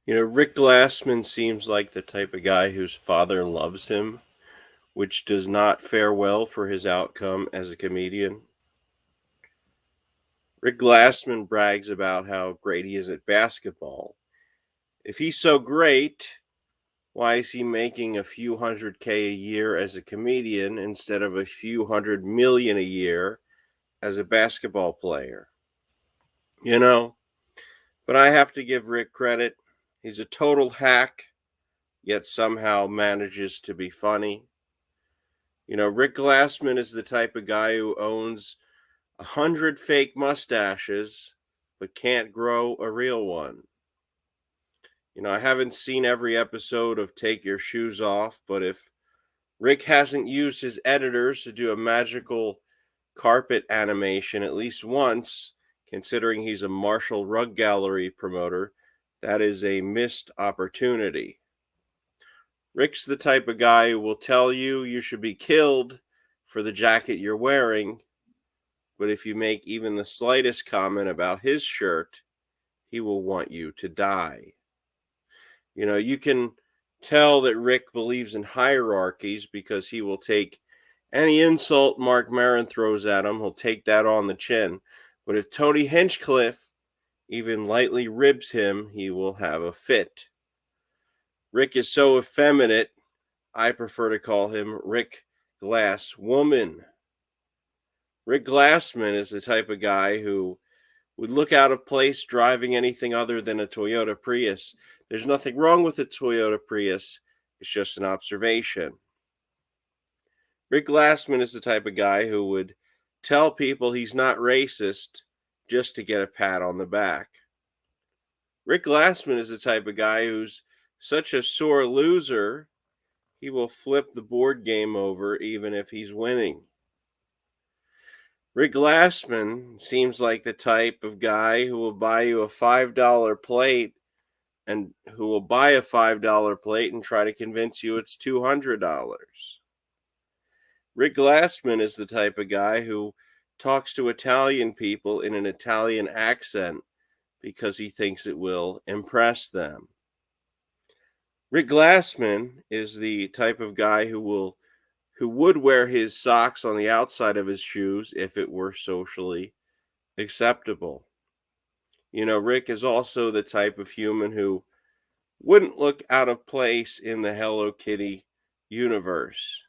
Rick Glassman seems like the type of guy whose father loves him, which does not fare well for his outcome as a comedian. Rick Glassman brags about how great he is at basketball. If he's so great, why is he making a few hundred K a year as a comedian instead of a few hundred million a year as a basketball player? You know, but I have to give Rick credit. He's a total hack, yet somehow manages to be funny. Rick Glassman is the type of guy who owns 100 fake mustaches, but can't grow a real one. I haven't seen every episode of Take Your Shoes Off, but if Rick hasn't used his editors to do a magical carpet animation at least once, considering he's a Marshall Rug Gallery promoter, that is a missed opportunity. Rick's the type of guy who will tell you should be killed for the jacket you're wearing, but if you make even the slightest comment about his shirt, he will want you to die. You can tell that Rick believes in hierarchies because he will take any insult Mark Maron throws at him, he'll take that on the chin. But if Tony Hinchcliffe even lightly ribs him, he will have a fit. Rick is so effeminate, I prefer to call him Rick Glass Woman. Rick Glassman is the type of guy who would look out of place driving anything other than a Toyota Prius. There's nothing wrong with a Toyota Prius. It's just an observation. Rick Glassman is the type of guy who would tell people he's not racist just to get a pat on the back. Rick Glassman is the type of guy who's such a sore loser, he will flip the board game over even if he's winning. Rick Glassman seems like the type of guy who will buy you a $5 plate and who will buy a $5 plate and try to convince you it's $200. Rick Glassman is the type of guy who talks to Italian people in an Italian accent because he thinks it will impress them. Rick Glassman is the type of guy who would wear his socks on the outside of his shoes if it were socially acceptable. Rick is also the type of human who wouldn't look out of place in the Hello Kitty universe.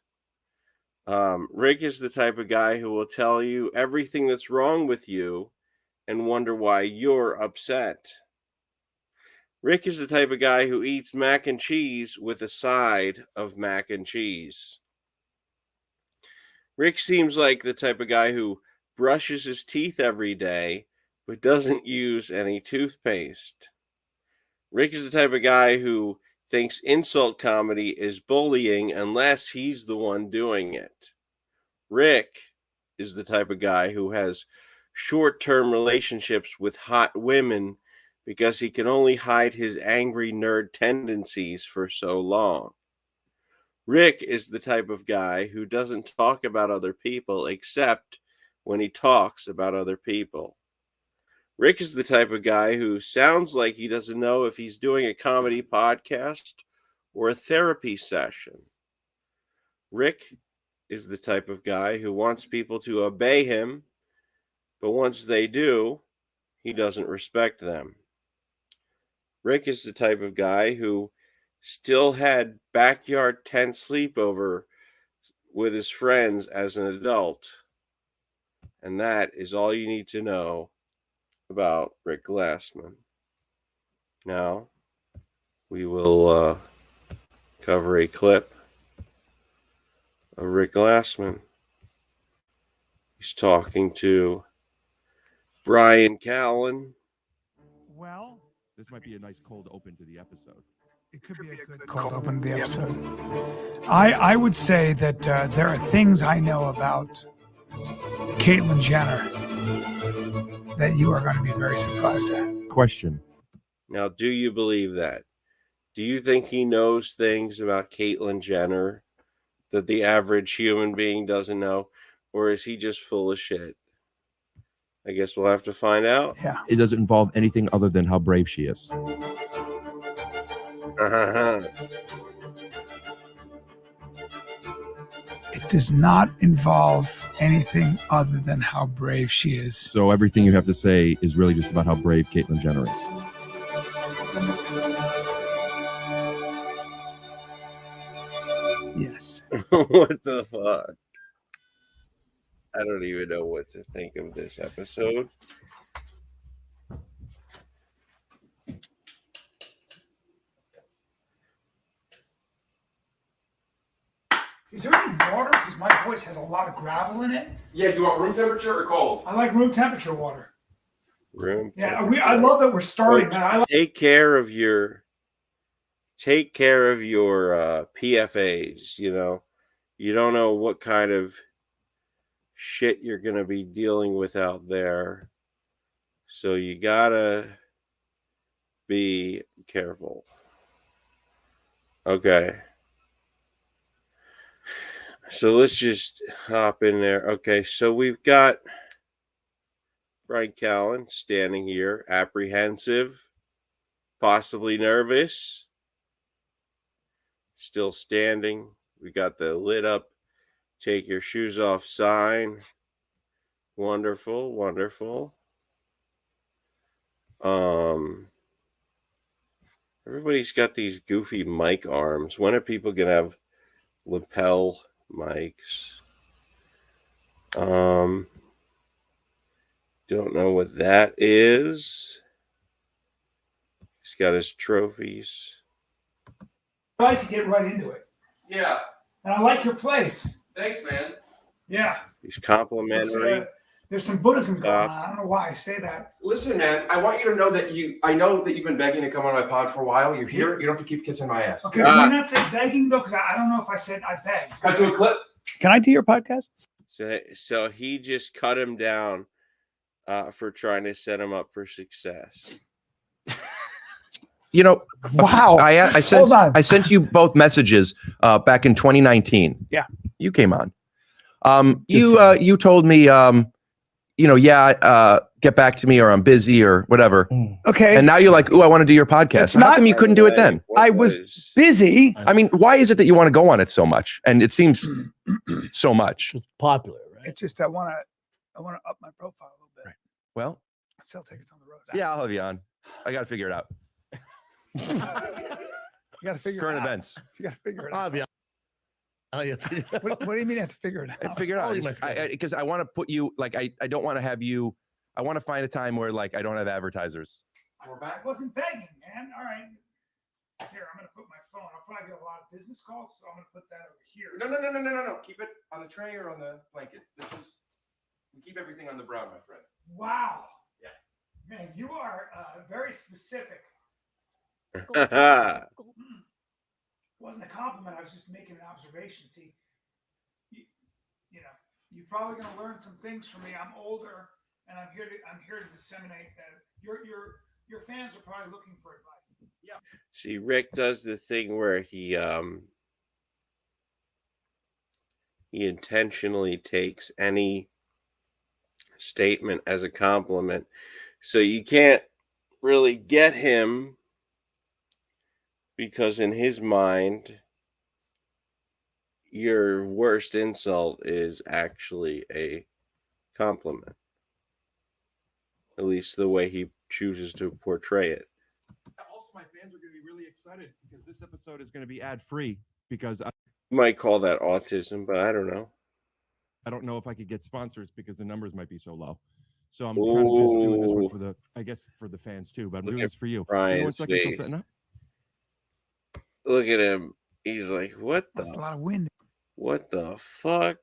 Rick is the type of guy who will tell you everything that's wrong with you and wonder why you're upset. Rick is the type of guy who eats mac and cheese with a side of mac and cheese. Rick seems like the type of guy who brushes his teeth every day but doesn't use any toothpaste. Rick is the type of guy who thinks insult comedy is bullying unless he's the one doing it. Rick is the type of guy who has short-term relationships with hot women because he can only hide his angry nerd tendencies for so long. Rick is the type of guy who doesn't talk about other people except when he talks about other people. Rick is the type of guy who sounds like he doesn't know if he's doing a comedy podcast or a therapy session. Rick is the type of guy who wants people to obey him, but once they do, he doesn't respect them. Rick is the type of guy who still had backyard tent sleepover with his friends as an adult. And that is all you need to know about Rick Glassman. Now, we will cover a clip of Rick Glassman. He's talking to Brian Callen. Well, this might be a nice cold open to the episode. It could be a good cold open to the episode. I would say that there are things I know about Caitlyn Jenner that you are going to be very surprised at. Question. Now, do you believe that? Do you think he knows things about Caitlyn Jenner that the average human being doesn't know? Or is he just full of shit? I guess we'll have to find out. Yeah. It doesn't involve anything other than how brave she is. It does not involve anything other than how brave she is. So everything you have to say is really just about how brave Caitlyn Jenner is. Yes. What the fuck? I don't even know what to think of this episode. Is there any water? Because my voice has a lot of gravel in it. Yeah, do you want room temperature or cold? I like room temperature water. Room. Yeah, I love that we're starting. Take care of your PFAs. You know, you don't know what kind of shit you're gonna be dealing with out there, so you gotta be careful. Okay. So let's just hop in there. Okay, so we've got Brian Callen standing here, apprehensive, possibly nervous, still standing. We got the lit up, take your shoes off sign. Wonderful, wonderful. Everybody's got these goofy mic arms. When are people gonna have lapel mics? Don't know what that is. He's got his trophies. I like to get right into it. Yeah. And I like your place. Thanks, man. Yeah. He's complimentary. There's some Buddhism going on. I don't know why I say that. Listen, man, I want you to know that I know that you've been begging to come on my pod for a while. You're here. You don't have to keep kissing my ass. Okay, can we not say begging though? Because I don't know if I said I begged. Cut to a clip. Can I do your podcast? So he just cut him down for trying to set him up for success. You know, Wow. I sent you both messages back in 2019. Yeah. You came on. You told me get back to me or I'm busy or whatever. Okay. And now you're like, ooh, I want to do your podcast. It's How not- come you couldn't do it then? I was busy. I mean, why is it that you want to go on it so much? And it seems so much. It's popular, right? It's just I want to up my profile a little bit. Right. Well, Sell tickets on the road. yeah, I'll have you on. I got to figure it out. You got to figure Current it out. events. You got to figure it I'll out. be What do you mean you have to figure it I out? figure it I'll out leave my because I want to put you like I don't want to have you. I want to find a time where like I don't have advertisers. We're I back. wasn't begging, man. All right. Here, I'm going to put my phone. I'll probably get a lot of business calls, so I'm going to put that over here. No. Keep it on the tray or on the blanket. We keep everything on the brown, my friend. Wow. Yeah. Man, you are very specific. Wasn't a compliment. I was just making an observation. See, you know, you're probably going to learn some things from me. I'm older, and I'm here to disseminate that. Your fans are probably looking for advice. Yeah. See, Rick does the thing where he intentionally takes any statement as a compliment. So you can't really get him because in his mind, your worst insult is actually a compliment. At least the way he chooses to portray it. Also, my fans are going to be really excited because this episode is going to be ad-free because You might call that autism, but I don't know. I don't know if I could get sponsors because the numbers might be so low. So I'm kind of just doing this one for the fans too, but I'm doing this for you. Give me 1 Brian's second, still face. setting up. Look at him. He's like, what That's a the lot of wind. What the fuck?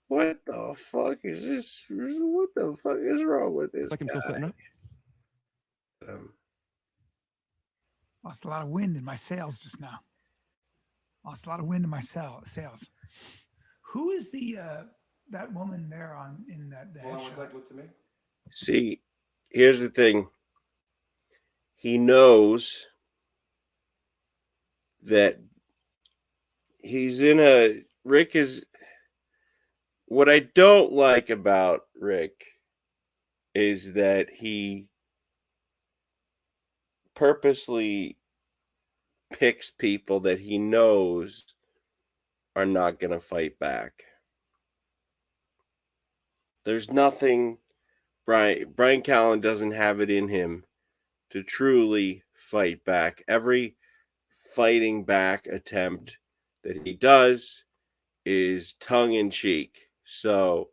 What the fuck is this? What the fuck is wrong with this Like I'm still setting up. guy? Lost a lot of wind in my sails just now. Lost a lot of wind in my sails. Who is the that woman there in that Hold on headshot? 1 sec. Look to me. See, here's the thing. He knows that Rick is. What I don't like about Rick is that he purposely picks people that he knows are not going to fight back. There's nothing. Brian Callen doesn't have it in him to truly fight back. Every fighting back attempt that he does is tongue in cheek. So,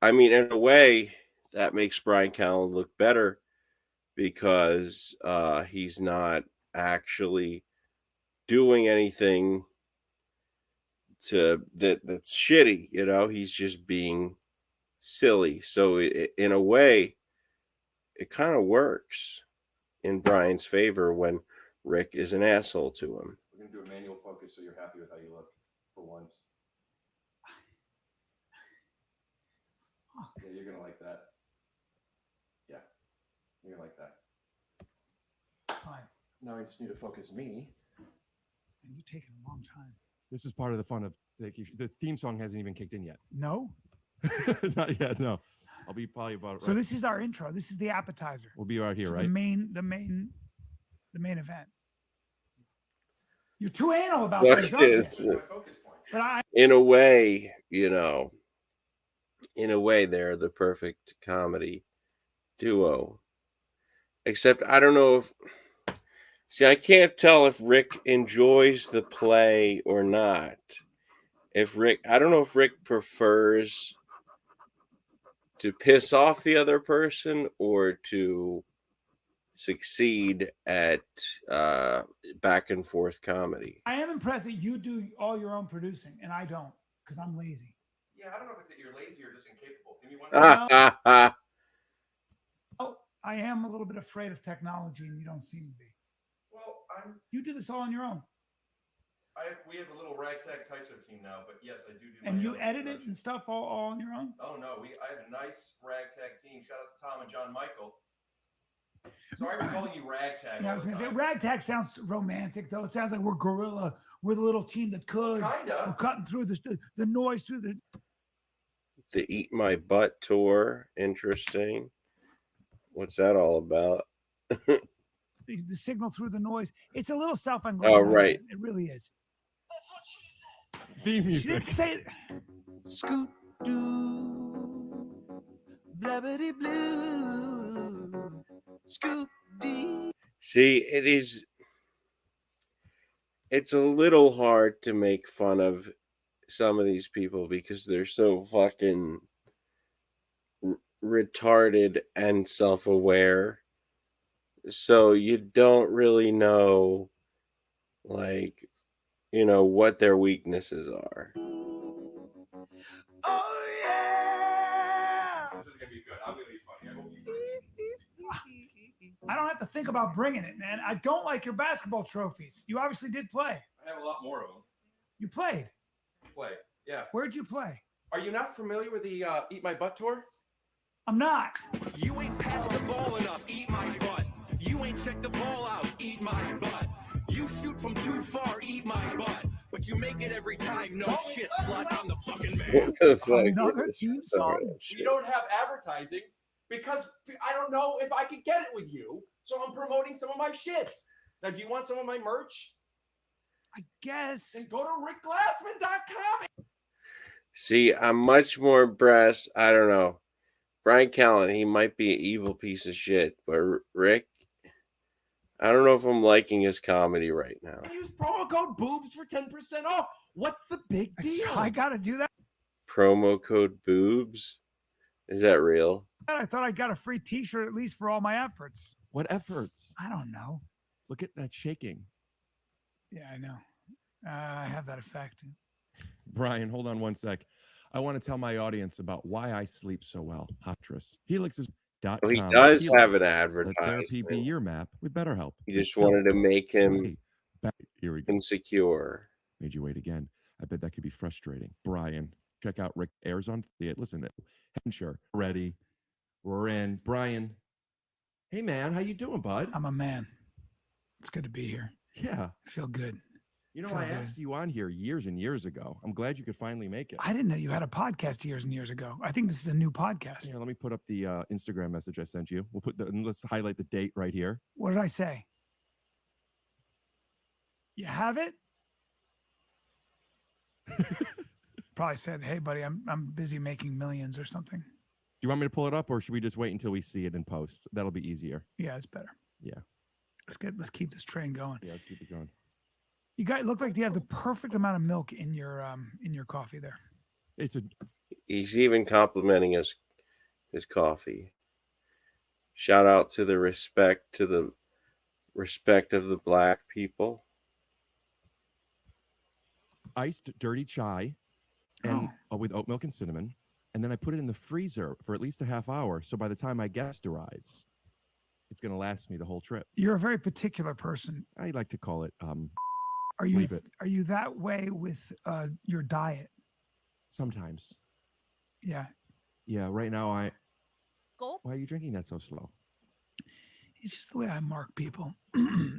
I mean, in a way, that makes Brian Callen look better because he's not actually doing anything that's shitty. You know, he's just being silly. So, in a way, it kind of works in Brian's favor when Rick is an asshole to him. We're gonna do a manual focus so you're happy with how you look for once. Yeah, you're gonna like that. Yeah, you're gonna like that. Fine. Now I just need to focus me. And you're taking a long time. This is part of the fun of the theme song hasn't even kicked in yet. No. Not yet. No, I'll be probably about. So this is our intro. This is the appetizer. We'll be right here, to right? The main event. You're too anal about That this, aren't you? is, My focus point. But in a way, you know, they're the perfect comedy duo. Except I don't know if. See, I can't tell if Rick enjoys the play or not. I don't know if Rick prefers to piss off the other person or to succeed at back and forth comedy. I am impressed that you do all your own producing and I don't because I'm lazy. Yeah, I don't know if it's that you're lazy or just incapable. Give me one. Oh, I am a little bit afraid of technology and you don't seem to be. Well, You do this all on your own. we have a little ragtag Tyson team now, but yes, I do. And my you own edit it production. and stuff all on your own? Oh no, I have a nice ragtag team. Shout out to Tom and John Michael. Sorry for calling you ragtag. Yeah, I was gonna say ragtag sounds romantic though. It sounds like we're gorilla. We're the little team that could. Kinda. We're cutting through the noise through The Eat My Butt tour, interesting. What's that all about? the signal through the noise. It's a little self-aggrandizement. Oh, right. It really is. Theme She music. didn't say Scoot doo, blabbity blue, scoot dee. See, it's a little hard to make fun of some of these people because they're so fucking retarded and self-aware. So you don't really know, like, you know, what their weaknesses are. Oh yeah. This is gonna be good. I'm gonna be funny. I hope you. I don't have to think about bringing it, man. I don't like your basketball trophies. You obviously did play. I have a lot more of them. You played. Play. Yeah. Where'd you play? Are you not familiar with the Eat My Butt tour? I'm not. You ain't passed the ball enough, eat my butt. You ain't checked the ball out, eat my butt. You shoot from too far, eat my butt. But you make it every time, no shit, slut, I'm the fucking man. What the fuck Another is theme this? song? Oh, shit. We don't have advertising because I don't know if I could get it with you. So I'm promoting some of my shits. Now, do you want some of my merch? I guess. Then go to rickglassman.com. See, I'm much more impressed. I don't know. Brian Callen, he might be an evil piece of shit, but Rick, I don't know if I'm liking his comedy right now. Use promo code boobs for 10% off. What's the big deal? I gotta do that. Promo code boobs? Is that real? I thought I got a free T-shirt at least for all my efforts. What efforts? I don't know. Look at that shaking. Yeah, I know. I have that effect. Brian, hold on one sec. I want to tell my audience about why I sleep so well. Hottress. Helixes.com. Well, he does have an Let advertisement. therapy be your map with BetterHelp. You just wanted to make him Sweaty. Here we go. insecure. Made you wait again. I bet that could be frustrating. Brian, check out Rick airs on Theater. Listen, sure. Ready. We're in. Brian. Hey man, how you doing, bud? I'm a man. It's good to be here. Yeah. I feel good. You know, Feel I good. asked you on here years and years ago. I'm glad you could finally make it. I didn't know you had a podcast years and years ago. I think this is a new podcast. Here, let me put up the Instagram message I sent you. We'll put let's highlight the date right here. What did I say? You have it? Probably said, "Hey, buddy, I'm busy making millions or something." Do you want me to pull it up, or should we just wait until we see it in post? That'll be easier. Yeah, it's better. Yeah. Let's keep this train going. Yeah, let's keep it going. You guys look like you have the perfect amount of milk in your coffee there. It's a. He's even complimenting his coffee. Shout out to the respect of the black people. Iced dirty chai, and with oat milk and cinnamon, and then I put it in the freezer for at least a half hour. So by the time my guest arrives, it's going to last me the whole trip. You're a very particular person. I like to call it. Are you that way with your diet? Sometimes. Yeah. Yeah. Right now, why are you drinking that so slow? It's just the way I mark people.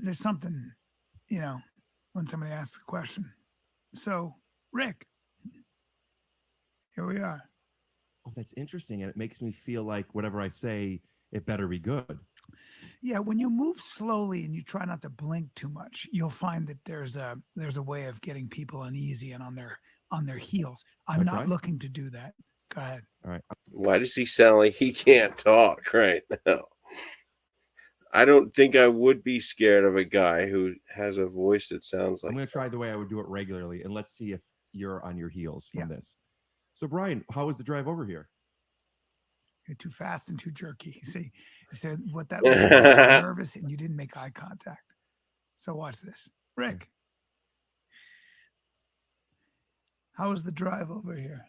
There's something, when somebody asks a question. So, Rick, here we are. Oh, that's interesting. And it makes me feel like whatever I say, it better be good. Yeah, when you move slowly and you try not to blink too much, you'll find that there's a way of getting people uneasy and on their heels. I'm not looking to do that. Go ahead. All right. Why does he sound like he can't talk right now? I don't think I would be scared of a guy who has a voice that sounds like. I'm going to try the way I would do it regularly, and let's see if you're on your heels from this. So, Brian, how was the drive over here? You're too fast and too jerky. He said what that was, you're nervous and you didn't make eye contact. So watch this. Rick, how was the drive over here?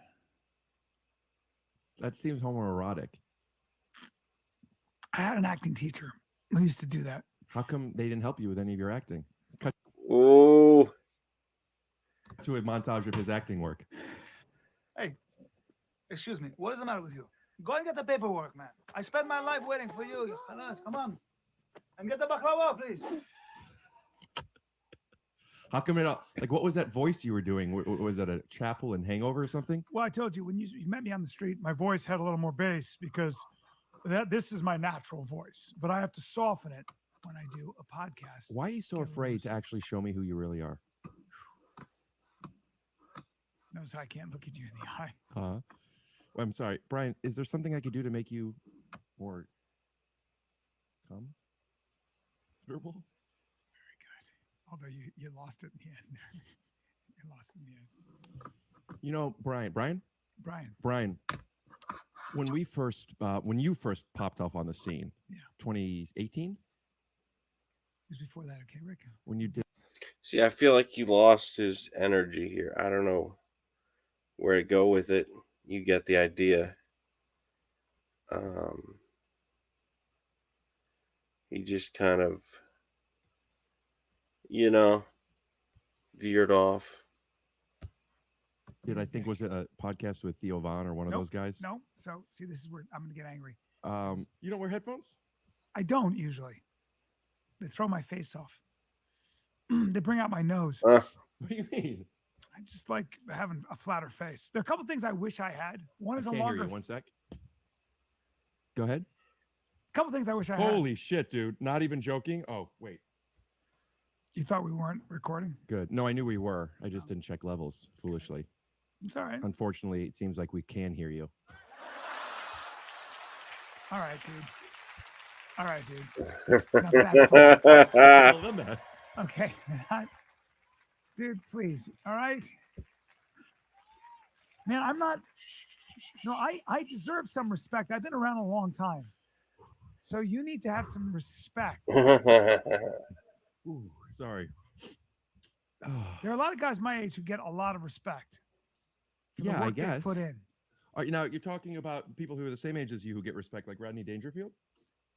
That seems homoerotic. I had an acting teacher who used to do that. How come they didn't help you with any of your acting? Cut to a montage of his acting work. Hey, excuse me. What is the matter with you? Go and get the paperwork, man. I spent my life waiting for you. Come on. And get the baklava, please. How come it all, like, what was that voice you were doing? Was that a Chapel and Hangover or something? Well, I told you when you met me on the street, my voice had a little more bass because this is my natural voice, but I have to soften it when I do a podcast. Why are you so afraid to actually show me who you really are? Notice I can't look at you in the eye. Well, I'm sorry, Brian. Is there something I could do to make you more comfortable? It's very good. Although you lost it in the end. You lost it in the end. You know, Brian. When you first popped off on the scene, 2018. It was before that, okay, Rick? When you did. See, I feel like he lost his energy here. I don't know where to go with it. You get the idea. He just kind of, veered off. I think was it a podcast with Theo Von or one of those guys? No. So see, this is where I'm gonna get angry. You don't wear headphones? I don't usually. They throw my face off. They bring out my nose. What do you mean? I just like having a flatter face. There are a couple things I wish I had. One is I a can't longer. hear you. 1 sec. Go ahead. A couple things I wish I had. Holy shit, dude! Not even joking. Oh wait. You thought we weren't recording? Good. No, I knew we were. I just didn't check levels foolishly. It's all right. Unfortunately, it seems like we can hear you. All right, dude. It's not that fun. Okay. Dude, please. All right. Man, I'm not. No, I deserve some respect. I've been around a long time. So you need to have some respect. Ooh, sorry. There are a lot of guys my age who get a lot of respect. Yeah, I guess. Put in. Now you're talking about people who are the same age as you who get respect, like Rodney Dangerfield?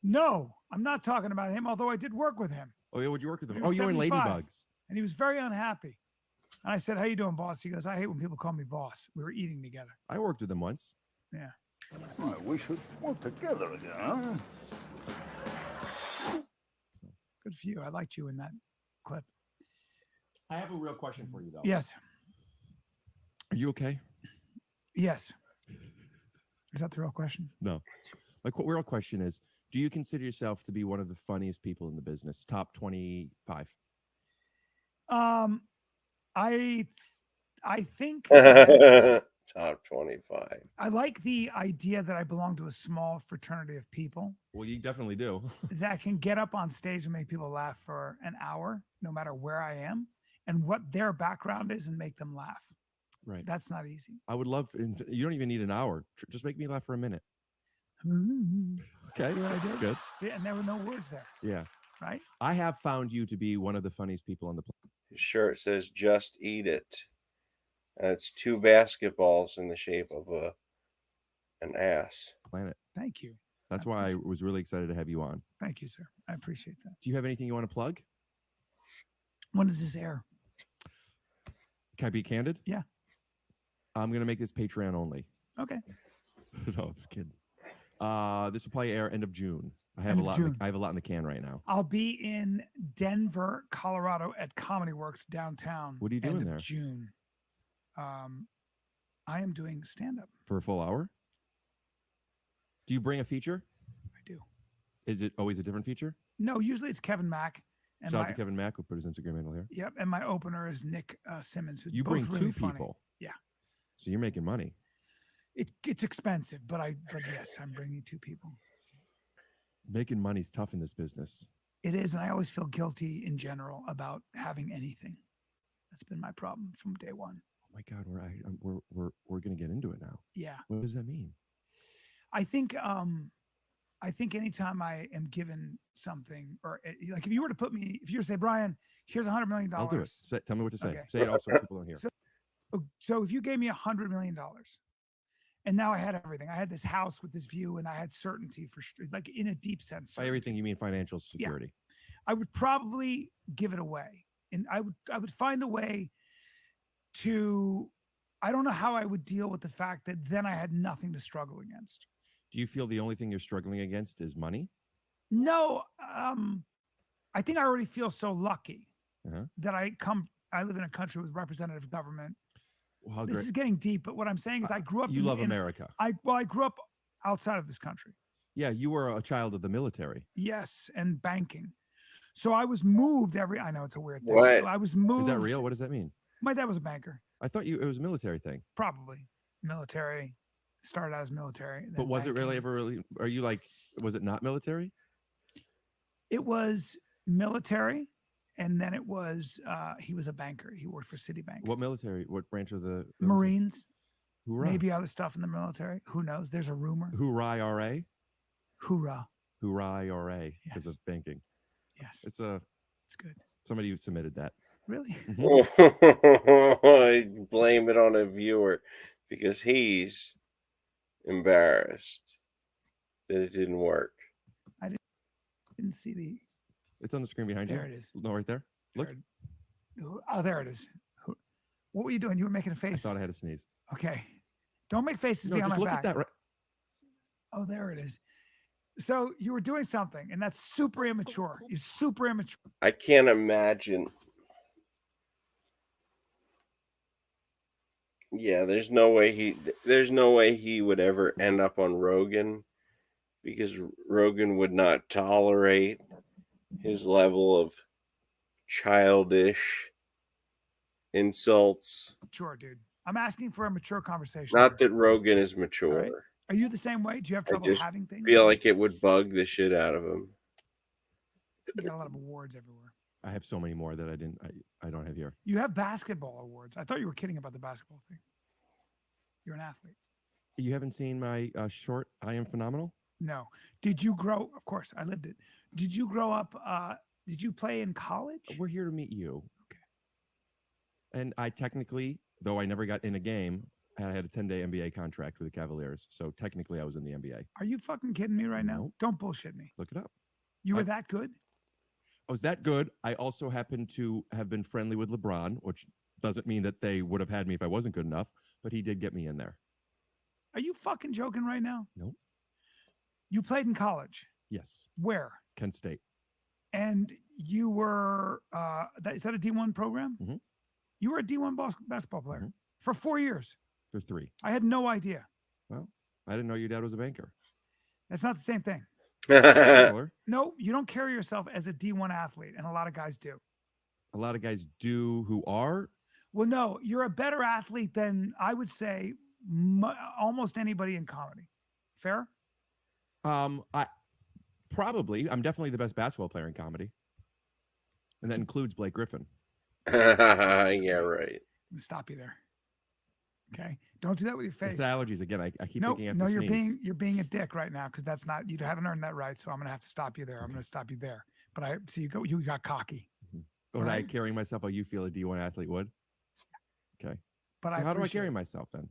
No, I'm not talking about him, although I did work with him. Oh, yeah, would you work with him? He Oh, was you were in 75, Ladybugs. And he was very unhappy. And I said, "How you doing, boss?" He goes, "I hate when people call me boss." We were eating together. I worked with him once. Yeah. Well, we should work together again, huh? Good for you. I liked you in that clip. I have a real question for you, though. Yes. Are you okay? Yes. Is that the real question? No. My real question is, do you consider yourself to be one of the funniest people in the business? Top 25? I think that Top 25. I like the idea that I belong to a small fraternity of people Well, you definitely do. that can get up on stage and make people laugh for an hour, no matter where I am and what their background is, and make them laugh. Right. That's not easy. I would love. You don't even need an hour. Just make me laugh for a minute. Okay, See what I that's did? good. See, and there were no words there, Yeah, right? I have found you to be one of the funniest people on the planet. His shirt says "Just Eat It," and it's 2 basketballs in the shape of an ass. Thank you. That's why I was really excited to have you on. Thank you, sir. I appreciate that. Do you have anything you want to plug? When does this air? Can I be candid? Yeah. I'm gonna make this Patreon only. Okay. No, I'm just kidding. This will probably air end of June. I have End a of lot. June. I have a lot in the can right now. I'll be in Denver, Colorado at Comedy Works downtown. What are you end doing of there? June. I am doing stand-up. For a full hour? Do you bring a feature? I do. Is it always a different feature? No, usually it's Kevin Mack. And Shout out to Kevin Mack, who put his Instagram handle here. Yep, and my opener is Nick Simmons. Who's You both bring really 2 funny. people. Yeah. So you're making money. It's expensive, but yes, I'm bringing 2 people. Making money's tough in this business. It is, and I always feel guilty in general about having anything. That's been my problem from day one. Oh my God, we're gonna get into it now. Yeah. What does that mean? I think anytime I am given something, or like if you were to say, Brian, here's $100 million. I'll do it. Tell me what to say. Okay. Say it also, people don't hear. So if you gave me $100 million, and now I had everything, I had this house with this view, and I had certainty for like in a deep sense. By everything you mean financial security. I would probably give it away, and I would find a way to. I don't know how I would deal with the fact that then I had nothing to struggle against. Do you feel the only thing you're struggling against is money? No, I think I already feel so lucky that I live in a country with representative government. Well, how This great. is getting deep, but what I'm saying is I grew up. You love America. I grew up outside of this country. Yeah, you were a child of the military. Yes, and banking. So I was moved I know it's a weird thing. What? I was moved. Is that real? What does that mean? My dad was a banker. I thought it was a military thing. Probably military. Started out as military. But was it really ever really? Are you like? Was it not military? It was military, and then it was. He was a banker. He worked for Citibank. What military? What branch of the Marines? Hoorah. Maybe other stuff in the military. Who knows? There's a rumor. Hoorah IRA. Hoorah. Hoorah IRA because of banking. Yes. It's good. Somebody submitted that. Really? I blame it on a viewer because he's embarrassed that it didn't work. I didn't see the. It's on the screen behind you. There it is. No, right there. Look. Oh, there it is. What were you doing? You were making a face. I thought I had a sneeze. Okay. Don't make faces No, behind just my look back. at that. Right. Oh, there it is. So you were doing something, and that's super immature. You're super immature. I can't imagine. Yeah, there's no way he would ever end up on Rogan because Rogan would not tolerate his level of childish insults. Mature, dude. I'm asking for a mature conversation. Not that Rogan is mature. All right. Are you the same way? Do you have I trouble just having things? feel like it would bug the shit out of him. You got a lot of awards everywhere. I have so many more that I don't have here. You have basketball awards. I thought you were kidding about the basketball thing. You're an athlete. You haven't seen my short I Am Phenomenal? No. Did you grow? Of course, I lived it. Did you grow up? Did you play in college? We're here to meet you. Okay. And I technically, though I never got in a game, I had a 10-day NBA contract with the Cavaliers. So technically I was in the NBA. Are you fucking kidding me right now? Nope. Don't bullshit me. Look it up. You were that good? I was that good. I also happened to have been friendly with LeBron, which doesn't mean that they would have had me if I wasn't good enough, but he did get me in there. Are you fucking joking right now? Nope. You played in college? Yes. Where? Kent State. And you were, is that a D1 program? Mm-hmm. You were a D1 basketball player for 4 years. For 3. I had no idea. Well, I didn't know your dad was a banker. That's not the same thing. Similar. No, you don't carry yourself as a D1 athlete, and a lot of guys do. a lot of guys do who are. Well, no, you're a better athlete than I would say almost anybody in comedy. Fair? I'm definitely the best basketball player in comedy. And that includes Blake Griffin. Yeah, right. I'm gonna stop you there. Okay, don't do that with your face. It's allergies again. I keep no, thinking I have no, to you're sneeze. being a dick right now because that's not, you haven't earned that right. So I'm gonna have to stop you there. I'm gonna stop you there. But you got cocky. Was I right? carrying myself how you feel a D1 athlete would? Okay. But So how do I carry it. myself then?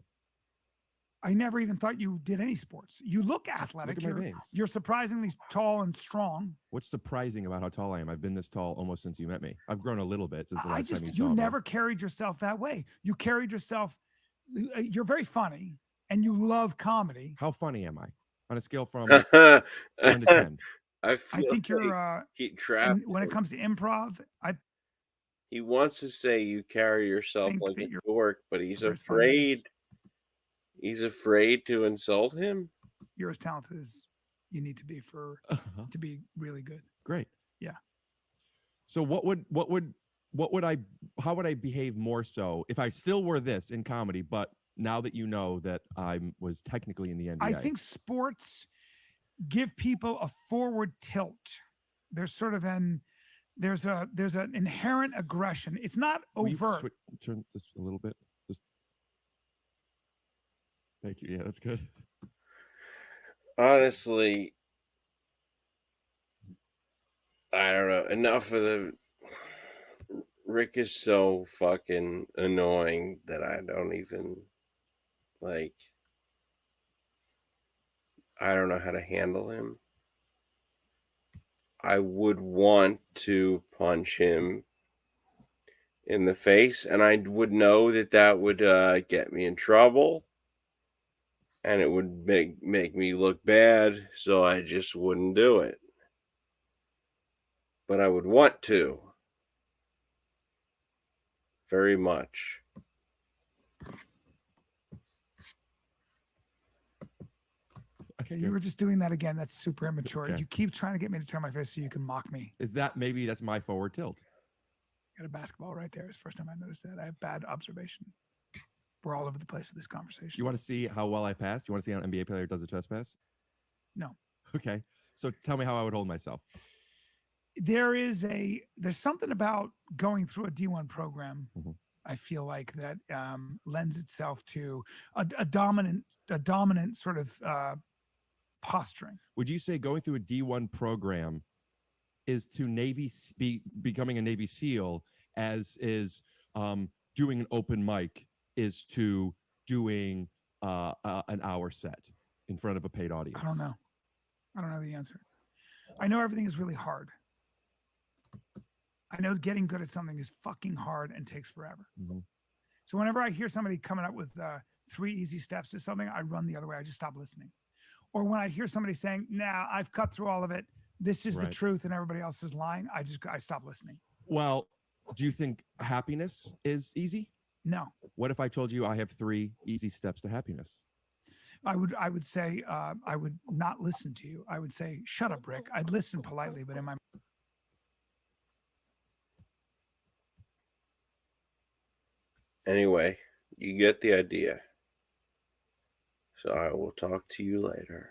I never even thought you did any sports. You look athletic. Look at my veins. You're surprisingly tall and strong. What's surprising about how tall I am? I've been this tall almost since you met me. I've grown a little bit since the last time you saw you me. never carried yourself that way. You carried yourself. You're very funny and you love comedy. How funny am I on a scale from 1 to 10? I think you're he trapped. And when it comes to improv, he wants to say you carry yourself like a dork, but he's afraid. He's afraid to insult him. You're as talented as you need to be to be really good. Great. Yeah. So how would I behave more so if I still were this in comedy, but now that you know that I was technically in the NBA? I think sports give people a forward tilt. There's sort of there's an inherent aggression. It's not overt. Turn this a little bit. Just thank you. Yeah, that's good. Honestly, I don't know. Enough of the. Rick is so fucking annoying that I don't even like. I don't know how to handle him. I would want to punch him in the face, and I would know that would get me in trouble, and it would make me look bad, so I just wouldn't do it. But I would want to. Very much. Okay, you were just doing that again. That's super immature. Okay. You keep trying to get me to turn my face so you can mock me. That's my forward tilt? Got a basketball right there. It's the first time I noticed that. I have bad observation. We're all over the place with this conversation. You want to see how well I pass? You want to see how an NBA player does a chest pass? No. Okay. So tell me how I would hold myself. There's something about going through a D1 program. Mm-hmm. I feel like that lends itself to a dominant sort of posturing. Would you say going through a D1 program is to becoming a Navy SEAL as is doing an open mic is to doing an hour set in front of a paid audience? I don't know the answer. I know everything is really hard. I know getting good at something is fucking hard and takes forever. Mm-hmm. So whenever I hear somebody coming up with 3 easy steps to something, I run the other way. I just stop listening. Or when I hear somebody saying, "Nah, I've cut through all of it. This is the truth," and everybody else is lying, I stop listening. Well, do you think happiness is easy? No. What if I told you I have 3 easy steps to happiness? I would say I would not listen to you. I would say, "Shut up, Rick." I'd listen politely, but in my Anyway, you get the idea. So I will talk to you later.